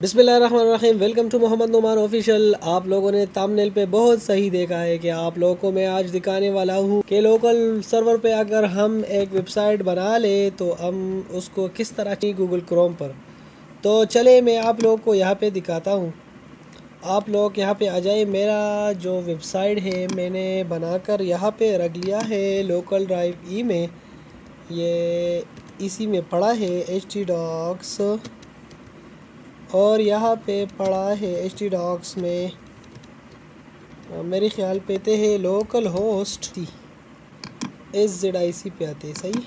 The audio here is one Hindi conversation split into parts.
बिस्मिल्लाहिर्रहमानिर्रहीम। Welcome to Mohammad Numan official. आप लोगों ने थंबनेल पे बहुत सही देखा है कि आप लोगों को मैं आज दिखाने वाला हूँ कि लोकल सर्वर पे अगर हम एक वेबसाइट बना ले तो हम उसको किस तरह की गूगल क्रोम पर। तो चले मैं आप लोगों को यहाँ पे दिखाता हूँ। आप लोग यहाँ पे आ जाए। मेरा जो वेबसाइट है मैंने बनाकर यहाँ पे रख लिया है लोकल ड्राइव ई में। ये इसी में पड़ा है htdocs और यहाँ पे पड़ा है htdocs में मेरे ख्याल पे ते है लोकल होस्ट SZIC पे आते हैं। सही,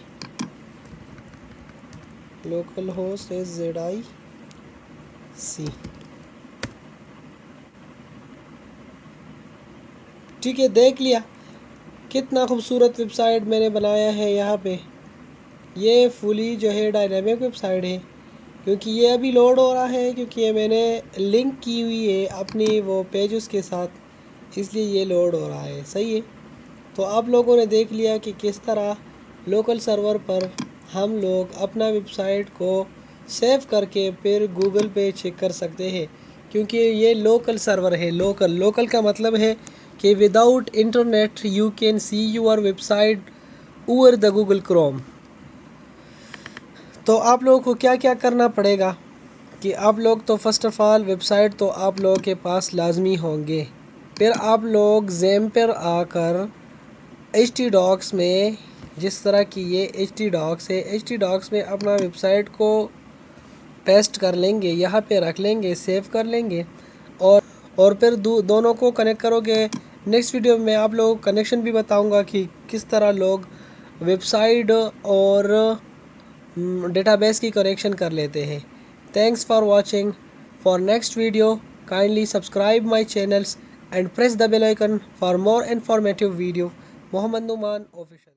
लोकल होस्ट SZIC। ठीक है, देख लिया कितना खूबसूरत वेबसाइट मैंने बनाया है। यहाँ पे ये फुली जो है डायनेमिक वेबसाइट है, क्योंकि ये अभी लोड हो रहा है, क्योंकि ये मैंने लिंक की हुई है अपनी वो पेजेस के साथ, इसलिए ये लोड हो रहा है। सही है, तो आप लोगों ने देख लिया कि किस तरह लोकल सर्वर पर हम लोग अपना वेबसाइट को सेव करके फिर गूगल पे चेक कर सकते हैं, क्योंकि ये लोकल सर्वर है। लोकल का मतलब है कि without internet you can see your website over the Google Chrome. तो आप लोगों को क्या क्या करना पड़ेगा कि आप लोग तो फर्स्ट ऑफ़ ऑल वेबसाइट तो आप लोगों के पास लाजमी होंगे। फिर आप लोग ज़ेम पर आकर htdocs में, जिस तरह की ये htdocs है, htdocs में अपना वेबसाइट को पेस्ट कर लेंगे, यहाँ पे रख लेंगे, सेव कर लेंगे और फिर दोनों को कनेक्ट करोगे। नेक्स्ट वीडियो में आप लोगों को कनेक्शन भी बताऊंगा कि किस तरह लोग वेबसाइट और डेटाबेस की कनेक्शन कर लेते हैं। Thanks for watching. For next video kindly subscribe my channels and press the bell icon for more informative video. Mohammad Numan official.